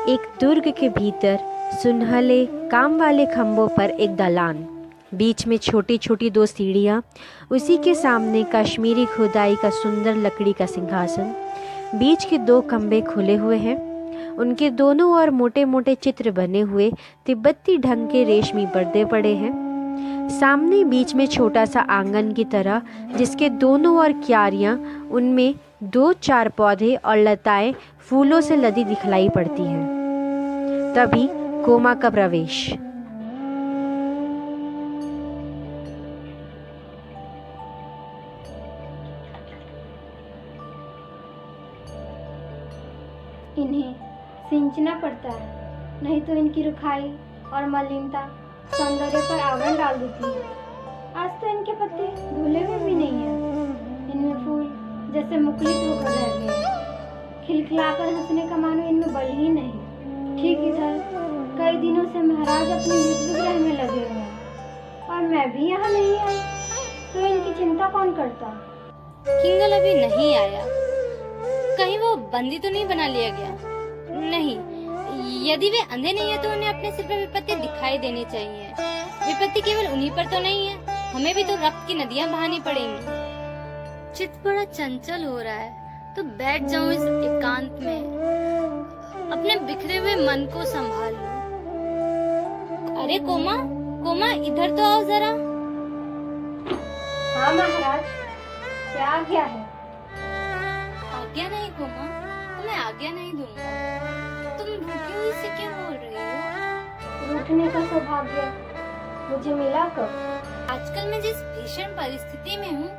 एक दुर्ग के भीतर सुनहले काम वाले खंभों पर एक दालान, बीच में छोटी छोटी दो सीढ़ियाँ, उसी के सामने कश्मीरी खुदाई का सुंदर लकड़ी का सिंहासन, बीच के दो खंभे खुले हुए हैं, उनके दोनों ओर मोटे मोटे चित्र बने हुए तिब्बती ढंग के रेशमी पर्दे पड़े हैं। सामने बीच में छोटा सा आंगन की तरह, जिसके दोनों ओर क्यारियाँ, उनमें 2-4 पौधे और लताएं फूलों से लदी दिखलाई पड़ती हैं। तभी कोमा का प्रवेश। इन्हें सींचना पड़ता है, नहीं तो इनकी रुखाई और मलिनता सौंदर्य पर आवरण डाल देती है। आज तो इनके पत्ते धुले हुए भी नहीं हैं। इनमें फूल जैसे मुखलित होकर रह गए हैं। खिलखिलाकर हंसने का मानो इनमें बल ही नहीं। ठीक इधर कई दिनों से महाराज अपने विग्रह में लगे हुए हैं और मैं भी यहाँ नहीं आई, तो इनकी चिंता कौन करता। किंगल अभी नहीं आया। कहीं वो बंदी तो नहीं बना लिया गया? नहीं, यदि वे अंधे नहीं है तो उन्हें अपने सिर पर विपत्ति दिखाई देनी चाहिए। विपत्ति केवल उन्हीं पर तो नहीं है, हमें भी तो रक्त की नदियां बहानी पड़ेंगी। चित्त बड़ा चंचल हो रहा है, तो बैठ जाऊं इस एकांत में, अपने बिखरे हुए मन को संभाल लूं। अरे कोमा, कोमा इधर तो आओ जरा। हाँ महाराज, क्या आज्ञा है? आज्ञा नहीं कोमा, तुम्हें आज्ञा नहीं दूंगा। तुम रूठी हुई से क्यों बोल रही हो? रूठने का सौभाग्य मुझे मिला कब? आजकल मैं जिस भीषण परिस्थिति में हूँ,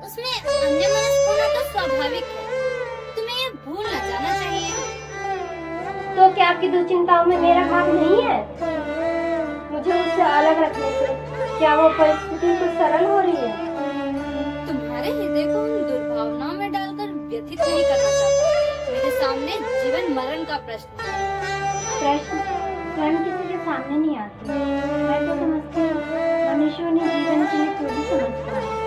उसमें अन्यमनस्क होना तो स्वाभाविक है। तुम्हें ये भूल न जाना चाहिए। तो क्या आपकी दुश्चिंताओं में मेरा भाग नहीं है? मुझे उससे अलग रखने से क्या वो परिस्थिति तो सरल हो रही है? तुम्हारे हृदय को उन दुर्भावनाओं में डालकर व्यथित नहीं करना चाहता। मेरे सामने जीवन मरण का प्रश्न है। प्रश्न स्वयं किसी के सामने नहीं आते। मैं तो समझती हूँ मनुष्यों ने जीवन के लिए थोड़ी समझता है।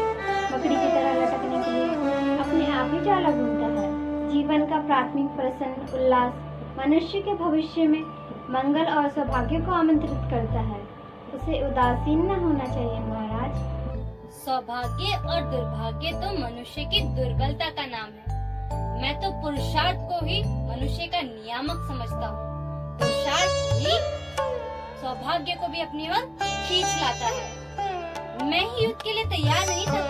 मकड़ी की तरह लटकने के लिए अपने आप ही जाला घूमता है। जीवन का प्राथमिक प्रसन्न उल्लास मनुष्य के भविष्य में मंगल और सौभाग्य को आमंत्रित करता है। उसे उदासीन न होना चाहिए महाराज। सौभाग्य और दुर्भाग्य तो मनुष्य की दुर्बलता का नाम है। मैं तो पुरुषार्थ को ही मनुष्य का नियामक समझता हूँ। पुरुषार्थ ही सौभाग्य को भी अपनी ओर खींच लाता है। मैं ही युद्ध के लिए तैयार नहीं था,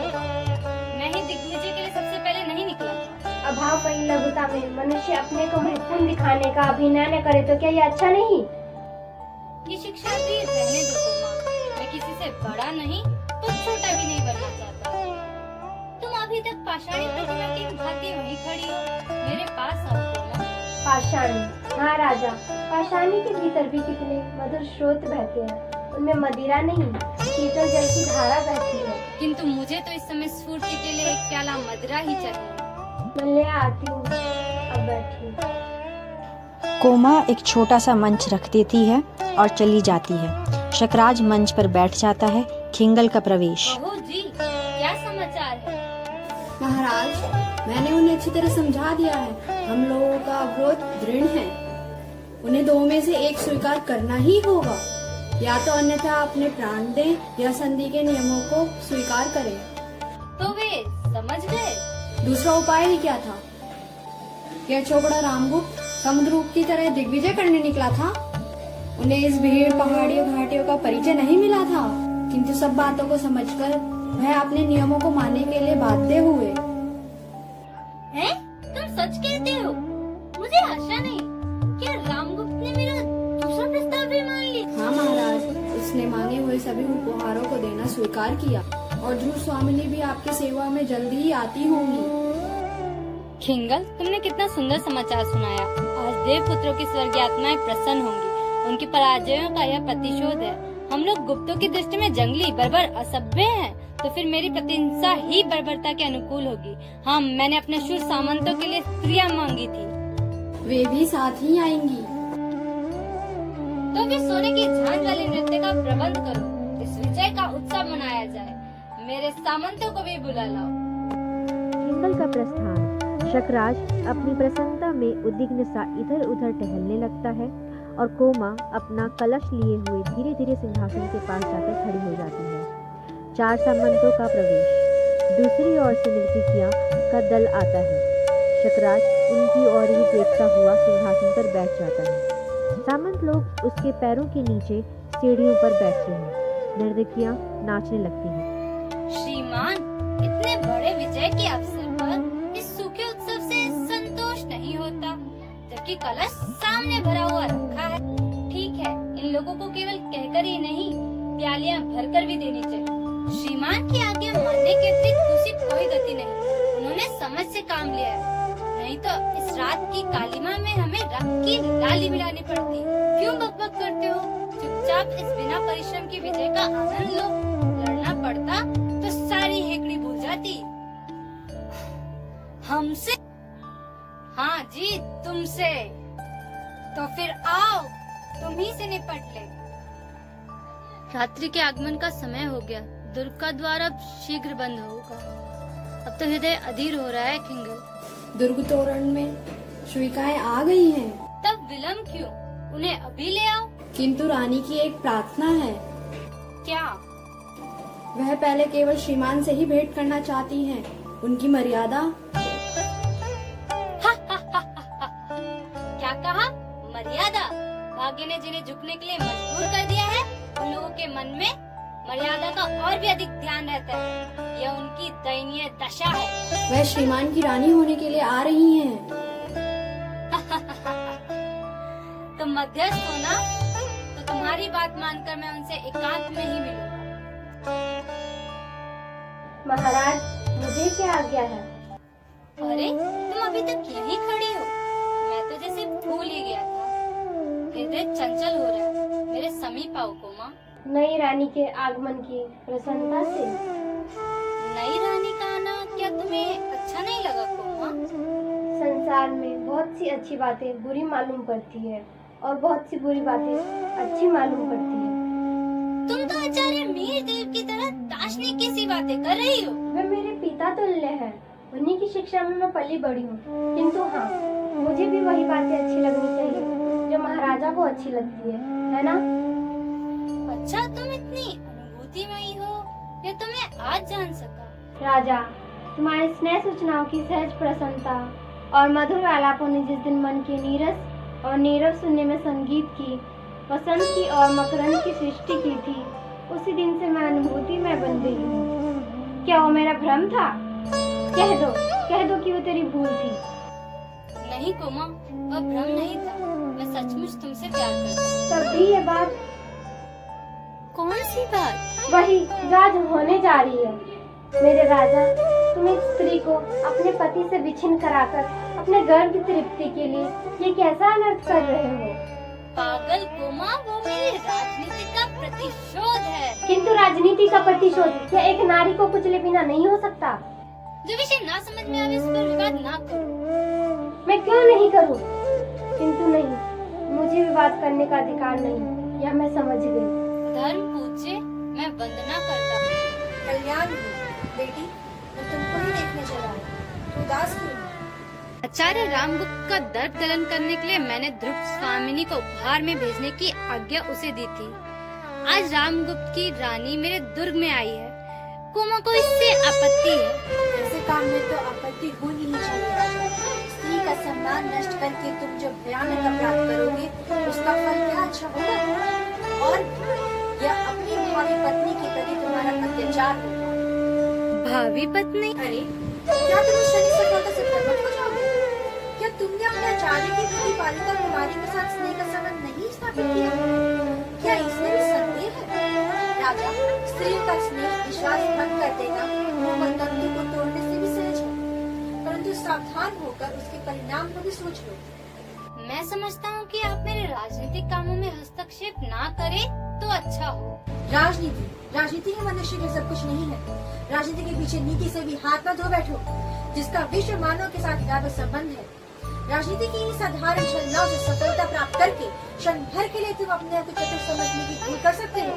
मैं ही दिग्विजय के लिए सबसे पहले नहीं निकला था। अभाव पर लघुता में मनुष्य अपने को महत्वपूर्ण दिखाने का अभिनय न करे तो क्या ये अच्छा नहीं? ये शिक्षा भी रहने दो कोमा। मैं किसी से बड़ा नहीं तो छोटा भी नहीं बनना चाहता। तुम अभी तक पाषाणी प्रतिमा की भांति वहीं खड़ी हो। मेरे पास आओ कोमा। पाषाणी, हाँ राजा, पाषाणी के भीतर भी कितने मधुर स्रोत बहते हैं। उनमें मदिरा नहीं, शीतल जल की धारा बहती है। किंतु मुझे तो इस समय स्फूर्ति के लिए एक प्याला मदिरा ही चाहिए। मैं ले आती हूँ, अब बैठी। कोमा एक छोटा सा मंच रख देती है और चली जाती है। शकराज मंच पर बैठ जाता है। खिंगल का प्रवेश। बहू जी, क्या समाचार है? महाराज, मैंने उन्हें अच्छी तरह समझा दिया है। हम लोगों का विरोध दृढ़ है। उन्हें दो में से एक स्वीकार करना ही होगा, या तो अन्यथा अपने प्राण दें या संधि के नियमों को स्वीकार करें। तो वे समझ गए? दूसरा उपाय ही क्या था? यह छोकड़ा रामगुप्त समुद्र की तरह दिग्विजय करने निकला था। उन्हें इस भीड़ पहाड़ियों घाटियों का परिचय नहीं मिला था, किंतु सब बातों को समझकर वह अपने नियमों को मानने के लिए बाध्य हुए। हैं? तुम सच कहते हो? मुझे आशा नहीं। क्या रामगुप्त ने मेरा दूसरा प्रस्ताव भी मान लिया? हाँ महाराज, उसने मांगे हुए सभी उपहारों को देना स्वीकार किया और ध्रुव स्वामिनी भी आपकी सेवा में जल्दी ही आती होंगी। खिंगल, तुमने कितना सुंदर समाचार सुनाया। आज देवपुत्रों की स्वर्गीय आत्माएं प्रसन्न होंगी। उनकी पराजयों का यह प्रतिशोध है। हम लोग गुप्तों की दृष्टि में जंगली, बर्बर, असभ्य हैं, तो फिर मेरी प्रशंसा ही बर्बरता के अनुकूल होगी। हाँ, मैंने अपने शूर सामंतों के लिए स्त्रियां मांगी थी। वे भी साथ ही आएंगी। तो फिर सोने की झांझ वाले नृत्य का प्रबंध करो। इस विजय का उत्सव मनाया जाए। मेरे सामंतों को भी बुला लाओ। खिंगल का प्रस्थान। शकराज अपनी प्रसन्नता में उद्विग्न सा इधर उधर टहलने लगता है और कोमा अपना कलश लिए हुए धीरे धीरे सिंहासन के पास जाकर खड़ी हो जाती है। 4 सामंतों का प्रवेश। दूसरी ओर से नर्तकियों का दल आता है। शकराज उनकी ओर ही देखता हुआ सिंहासन पर बैठ जाता है। सामंत लोग उसके पैरों के नीचे सीढ़ियों पर बैठते हैं। नर्तकियां नाचने लगती हैं। श्रीमान, इतने बड़े विजय के अवसर पर इस सूखे उत्सव से संतोष नहीं होता, जबकि कलश सामने भरा हुआ रखा है। ठीक है, इन लोगों को केवल कहकर ही नहीं, प्यालियां भरकर भी देनी चाहिए। श्रीमान की आज्ञा मानने के अतिरिक्त दूसरी कोई गति नहीं। उन्होंने समझ से काम लिया है, नहीं तो इस रात की कालिमा में हमें रक्त की लाली मिलानी पड़ती। क्यों बकबक करते हो? चुपचाप इस बिना परिश्रम की विजय का आनंद लो। लड़ना पड़ता तो सारी हेकड़ी भूल जाती। हमसे? हाँ जी, तुमसे। तो फिर आओ, तुम ही से निपट ले। रात्रि के आगमन का समय हो गया। दुर्ग का द्वार अब शीघ्र बंद होगा। अब तो हृदय अधीर हो रहा है किंगर। दुर्ग तोरण में श्विकाएं आ गई हैं, तब विलम्ब क्यों? उन्हें अभी ले आओ। किंतु रानी की एक प्रार्थना है। क्या? वह पहले केवल श्रीमान से ही भेंट करना चाहती हैं। उनकी मर्यादा। क्या कहा? मर्यादा? भाग्य ने जिन्हें झुकने के लिए मजबूर कर दिया है, उन लोगों के मन में मर्यादा का और भी अधिक ध्यान रहता है। यह उनकी दयनीय दशा है। वह श्रीमान की रानी होने के लिए आ रही हैं। तुम मध्यस्थ हो ना, तो तुम्हारी बात मानकर मैं उनसे एकांत में ही मिलूंगा। महाराज, मुझे क्या आज्ञा है? अरे, तुम अभी तक यहीं खड़ी हो? मैं तो जैसे भूल ही गया था। हृदय चंचल हो रहा है। मेरे समीप आओ कोमा। नई रानी के आगमन की प्रसन्नता से। नई रानी का आना क्या तुम्हें अच्छा नहीं लगा कोमा? संसार में बहुत सी अच्छी बातें बुरी मालूम पड़ती है और बहुत सी बुरी बातें अच्छी मालूम पड़ती है। तुम तो आचार्य मीर देव की तरह दार्शनिक सी बातें कर रही हो। वे मेरे पिता तुल्य है। उन्हीं की शिक्षा में मैं पली बड़ी हूँ। किंतु हाँ, मुझे भी वही बातें अच्छी लगनी चाहिए जो महाराजा को अच्छी लगती है ना? अच्छा, तुम इतनी अनुभूतिमयी हो, ये तुम्हें आज जान सका। राजा, तुम्हारी स्नेह सूचनाओं की सहज प्रसन्नता और मधुर आलापों ने जिस दिन मन की नीरस और नीरव सुनने में संगीत की, वसंत की और मकरंद की सृष्टि की थी, उसी दिन से मैं अनुभूति में बन गई हूँ। क्या वो मेरा भ्रम था? कह दो कि वो तेरी भूल थी। नहीं कोमा, वह भ्रम नहीं था। मैं सचमुच तुमसे प्यार करता हूँ। तब भी ये बात। कौन सी बात? वही जो आज होने जा रही है। मेरे राजा, तुम एक स्त्री को अपने पति से विच्छिन्न कराकर अपने गर्भ की तृप्ति के लिए ये कैसा अनर्थ कर रहे हो? पागल कोमा, वो मेरे राजनीति का प्रतिशोध है। किंतु राजनीति का प्रतिशोध क्या एक नारी को कुचले बिना नहीं हो सकता? जो विषय ना समझ में आवे, उस पर विवाद ना करो। मैं क्यों नहीं करूं? किंतु नहीं, मुझे विवाद करने का अधिकार नहीं, यह मैं समझ गई। धर्म पूज्य, मैं वंदना करता हूँ। कल्याण बेटी, मैं तुमको ही देखने चला हूँ। तू उदास क्यों? आचार्य रामगुप्त का दर्द दलन करने के लिए मैंने ध्रुव स्वामिनी को उपहार में भेजने की आज्ञा उसे दी थी। आज रामगुप्त की रानी मेरे दुर्ग में आई है। कोमा को इससे आपत्ति है। ऐसे काम में तो आपत्ति होनी ही चाहिए राजा। स्त्री का सम्मान नष्ट करके तुम जो भयानक अपराध करोगे, उसका फल क्या अच्छा होगा? और यह अपनी भावी पत्नी के प्रति तुम्हारा अत्याचार होगा। भावी पत्नी? अरे, क्या तुम इस शनि सफलता से प्रकट हो जाओगे? क्या तुमने अपने आचार्य की बेटी बालिका कुमारी के साथ स्नेह का संबंध नहीं स्थापित किया? क्या इसमें भी संदेह है? राजा, स्त्रियों का स्नेह विश्वास भंग कर देगा, कोमल तंतु को तोड़ने से भी सहज है, परंतु सावधान होकर उसके परिणाम को भी सोच लो। मैं समझता हूँ कि आप मेरे राजनीतिक कामों में हस्तक्षेप ना करें तो अच्छा हो। राजनीति ही मनुष्य के सब कुछ नहीं है। राजनीति के पीछे नीति से भी हाथ न धो बैठो, जिसका विश्व मानव के साथ व्यापक संबंध है। राजनीति की ही साधारण छलनाओं से सफलता प्राप्त करके क्षण भर के लिए तुम अपने आप को चतुर समझने की भूल कर सकते हो,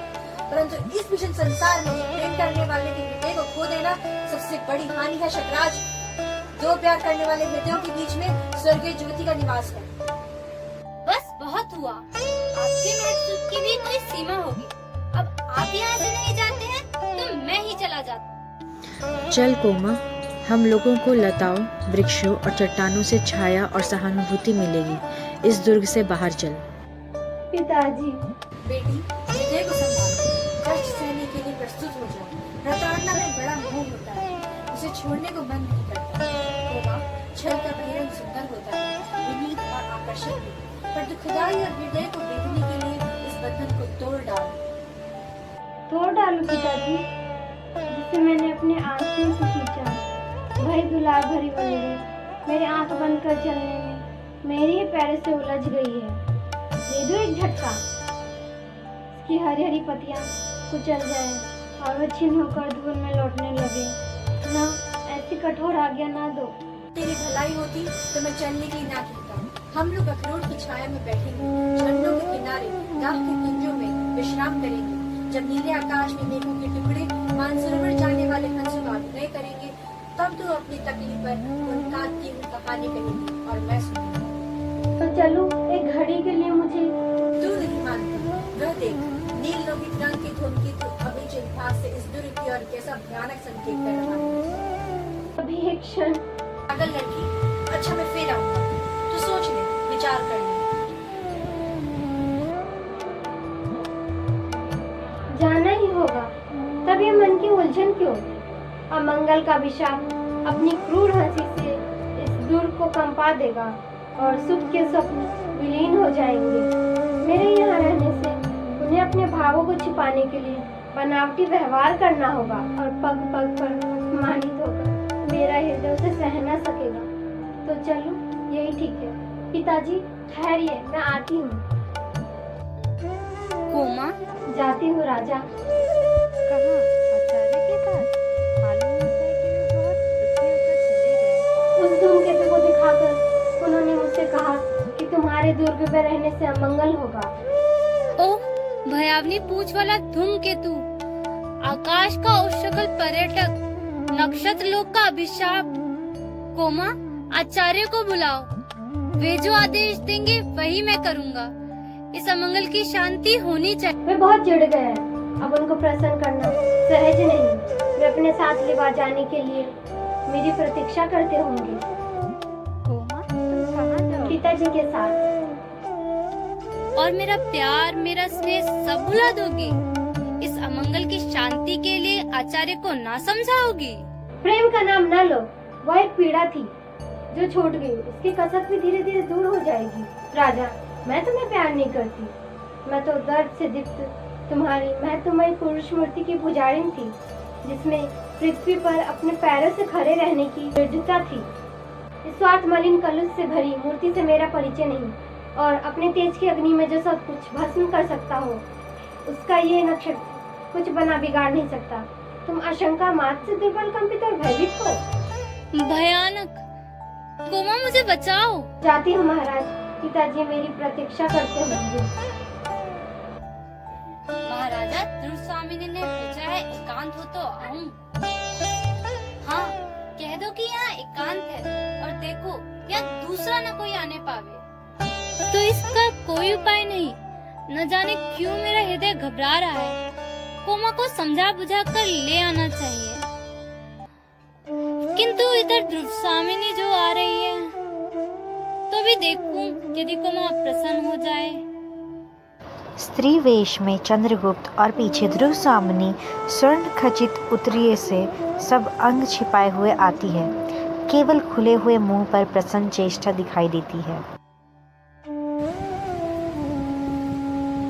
परंतु इस विषम संसार में प्रेम करने वाले के हृदय को खो देना सबसे बड़ी हानि है शकराज। दो प्यार करने वाले हृदयों के बीच में स्वर्गीय ज्योति का निवास है। बस बहुत हुआ, आपके महत्व की भी कोई सीमा होगी। अब आप यहाँ से नहीं जाते हैं तो मैं ही चला जाता। चल कोमा, हम लोगों को लताओं, वृक्षों और चट्टानों से छाया और सहानुभूति मिलेगी। इस दुर्ग से बाहर चल। पिताजी, बेटी, हृदय को संभालो, कष्ट सहने के लिए प्रस्तुत हो जाओ। प्रताड़ना में बड़ा मोह होता है, उसे छोड़ने को मन नहीं करता। कोमा, छल का बहिरंग सुंदर होता है, विनीत और आकर्षक भी, पर दुखदाई और हृदय को बेचने के लिए इस बंधन को तोड़ डालू पिताजी, जिसे मैंने अपने आंसुओं से खींचा। वही दुलार भरी वनडें मेरी आंख बंद कर चलने में मेरी ही पैरों से उलझ गई है। दे दो एक झटका, इसकी हरी हरी पत्तियां कुचल जाए और वह छिन्न होकर धूल में लौटने लगे। ना, ऐसी कठोर आज्ञा ना दो। तेरी भलाई होती तो मैं चलने की ना कहता। हम लोग अखरोट की छाया में बैठेंगे, झरनों के किनारे दाख के कुंजों में विश्राम करेंगे। जब नीले आकाश में मेघों के टुकड़े मानसरोवर जाने वाले हंसों का अभिनय करेंगे, तब तो अपनी तकलीफ पर उनका की हुई कहानी कहेंगी और मैं सुनूंगी। तो चलो एक घड़ी के लिए मुझे। तू नहीं मानती, वह देख, नील लोहित रंग की धूमकेतु अभी चिंतास से इस दुर्ग की ओर कैसा भयानक संकेत कर रहा है। अभी एक क्षण। पागल लड़की, अच्छा मैं फिर आऊंगा, तू सोच ले, विचार कर ले। जाना ही होगा, तब ये मन की उलझन क्यों? अमंगल का विषाद अपनी क्रूर हंसी से इस दुर्ग को कंपा देगा और सुख के स्वप्न विलीन हो जाएंगे। मेरे यहाँ रहने से उन्हें अपने भावों को छिपाने के लिए बनावटी व्यवहार करना होगा और पग पग पर अपमानित होकर मेरा हृदय उसे सह न सकेगा। तो चलो, यही ठीक है। पिताजी ठहरिए, मैं आती हूँ। कोमा, जाती हूँ राजा। कहाँ? आचार्य के पास? मालूम होता है कि वे बहुत दुखी होकर चले गए। उस धूमकेतु को दिखाकर उन्होंने मुझसे कहा कि तुम्हारे दुर्ग में रहने से अमंगल होगा। ओह, भयावनी पूंछ वाला धूमकेतु, आकाश का उच्छृंखल पर्यटक, नक्षत्र लोक का अभिशाप। कोमा, आचार्य को बुलाओ, वे जो आदेश देंगे वही मैं करूँगा। इस अमंगल की शांति होनी चाहिए। वे बहुत चिढ़ गए हैं, अब उनको प्रसन्न करना सहज नहीं। वे अपने साथ ले जाने के लिए मेरी प्रतीक्षा करते होंगे। कोमा, तुम कहाँ जाओ? पिताजी के साथ। और मेरा प्यार, मेरा स्नेह सब भुला दोगी? इस अमंगल की शांति के लिए आचार्य को ना समझाओगी? प्रेम का नाम न लो, वह एक पीड़ा थी जो छूट गई। इसकी कसक भी धीरे धीरे दूर हो जाएगी। राजा, मैं तुम्हें प्यार नहीं करती। मैं तो दर्द से दीप्त मैं तुम्हारी पुरुष मूर्ति की पुजारिन थी, जिसमें पृथ्वी पर अपने पैरों से खड़े रहने की दृढ़ता थी। इस स्वार्थ मलिन कलुष से भरी मूर्ति से मेरा परिचय नहीं, और अपने तेज की अग्नि में जो सब कुछ भस्म कर सकता हो, उसका ये नक्षत्र कुछ बना बिगाड़ नहीं सकता। तुम आशंका मात्र से दुर्बल, कंपित और भयभीत हो। भयानक। कोमा, मुझे बचाओ। जाती हूँ महाराज, पिताजी मेरी प्रतीक्षा करते होंगे। महाराजा ध्रुव स्वामी ने पूछा है, एकांत हो तो आऊं? हाँ, कह दो कि यहाँ एकांत है, और देखो यहाँ दूसरा न कोई आने पावे। तो इसका कोई उपाय नहीं। न जाने क्यों मेरा हृदय घबरा रहा है। कोमा को समझा बुझा कर ले आना चाहिए, किंतु इधर ध्रुव स्वामिनी जो आ रही है, तो भी देखूं यदि कोमा प्रसन्न हो जाए। स्त्री वेश में चंद्रगुप्त और पीछे ध्रुव स्वामिनी स्वर्ण खचित उत्तरीय से सब अंग छिपाए हुए आती है। केवल खुले हुए मुंह पर प्रसन्न चेष्टा दिखाई देती है।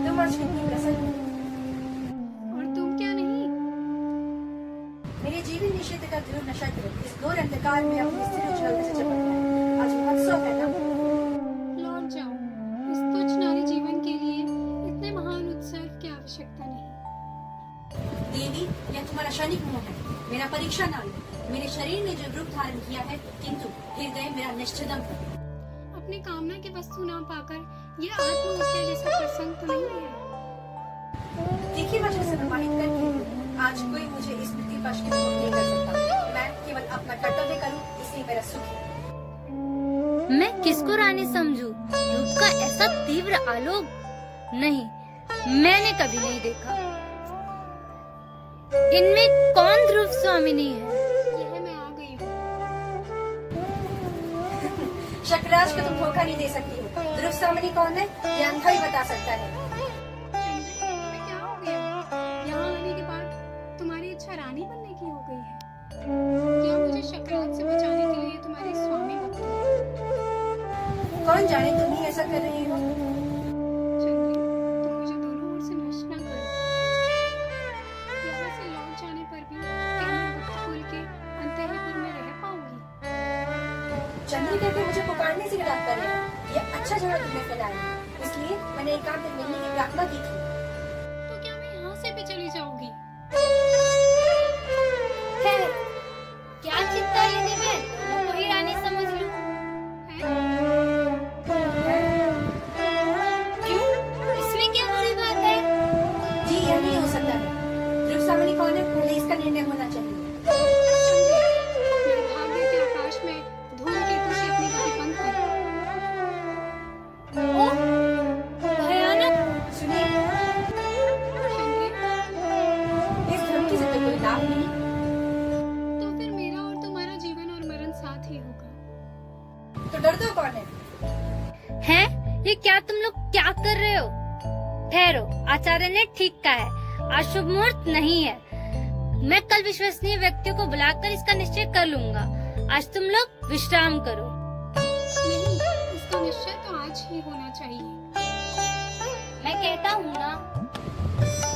तुम आज कितनी प्रसन्न हो। और तुम क्या नहीं? मेरे जीवन निषेध का ध्रुव नक्षत्र इस घोर अंधकार में अपनी स्थिर उछालने से चमक रहा है। आज महोत्सव है ना। लौट जाओ। इस तुच्छ नारी जीवन के लिए इतने महान उत्सव की आवश्यकता नहीं। देवी, यह तुम्हारा क्षणिक मोह है, मेरा परीक्षा न लो। मेरे शरीर ने जो रूप धारण किया है, किंतु हृदय मेरा निश्चिदम है। अपनी कामना की वस्तु ना पाकर यह आत्महत्या जैसा प्रसंग तो नहीं है। तीखी वचन से प्रमाणित करके आज कोई मुझे इस मृत्यु पक्ष के मुक्त नहीं कर सकता। मैं केवल अपना कर्तव्य करूं, इस इसी मेरा सुख है। मैं किसको रानी समझूं? रूप का ऐसा तीव्र आलोक नहीं, मैंने कभी नहीं देखा। इनमें कौन ध्रुव स्वामिनी है? यह मैं आ गई हूँ। शकराज को तुम धोखा नहीं दे सकती हो। ध्रुव स्वामिनी कौन है ये अंधा ही बता सकता है। चंद्र, तुम्हें क्या हो गया? यहाँ आने के बाद तुम्हारी इच्छा रानी बनने की हो गई है। क्या मुझे शकराज से बचाने के लिए तुम्हारे स्वामी बनते हो? कौन जाने तुम ही ऐसा कर रही हो। चंद्री, तुम मुझे दोनों ओर से नष्ट ना करो। यहाँ से लौट जाने पर भी क्या मैं गुप्त कुल के अंतःपुर में रह पाऊंगी? चंद्री कहते मुझे पुकारने से विराट करे। ये अच्छा जगह तुमने फैलाया, इसलिए मैंने एकांत में मिलने की प्रार्थना की थी। तो क्या मैं यहाँ से भी चली जाऊंगी? खैर, क्या चिंता यदि मैं दोनों को ही रानी समझ लूं? क्यों? इसमें क्या बुरी बात है? जी यह नहीं हो सकता है। ध्रुव स्वामिनी कौन है पहले इसका निर्णय होना चाहिए। चंद्री, मेरे भाग्य के आकाश में धूमकेतु से अपनी गति बंद कर। ओह, भयानक! सुनिए, चंद्री, इस धमकी से तो कोई लाभ नहीं। तो फिर मेरा और तुम्हारा जीवन और मरण साथ ही होगा। तो डर दो कौन है। हैं? ये क्या तुम लोग क्या कर रहे हो? ठहरो, आचार्य ने ठीक कहा है, आज शुभ मुहूर्त नहीं है। मैं कल विश्वसनीय व्यक्तियों को बुलाकर इसका निश्चय कर लूंगा। आज तुम लोग विश्राम करो। नहीं, इसका निश्चय तो आज ही होना चाहिए। मैं कहता हूँ ना।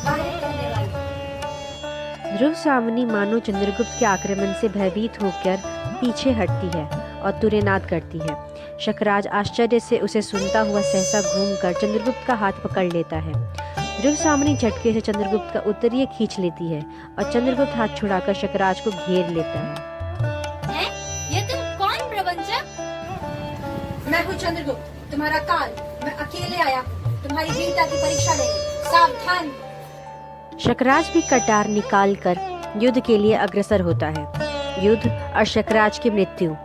बाहर कहने वाली। ध्रुव स्वामिनी मानो चंद्रगुप्त के आक्रमण से भयभीत होकर पीछे हटती है और तुरेनाद करती है। शकराज आश्चर्य से उसे सुनता हुआ सहसा घूमकर चंद्रगुप्त का हाथ पकड़ लेता है। ध्रुव स्वामिनी झटके से चंद्रगुप्त का उत्तरीय खींच लेती है और चंद्रगुप्त हाथ छुड़ाकर शकराज को घेर लेता है। हैं? ये तुम कौन प्रवंचक? मैं हूँ चंद्रगुप्त, तुम्हारा काल। मैं अकेले आया हूँ तुम्हारी वीरता की परीक्षा लेने। सावधान। शकराज भी कटार निकालकर युद्ध के लिए अग्रसर होता है। युद्ध और शकराज की मृत्यु।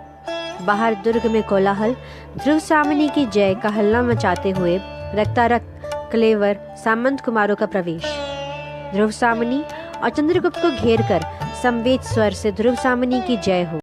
बाहर दुर्ग में कोलाहल। ध्रुव स्वामिनी की जय का हल्ला मचाते हुए रक्तारक्त क्लेवर सामंत कुमारों का प्रवेश। ध्रुव स्वामिनी और चंद्रगुप्त को घेरकर संवेद स्वर से ध्रुव स्वामिनी की जय हो।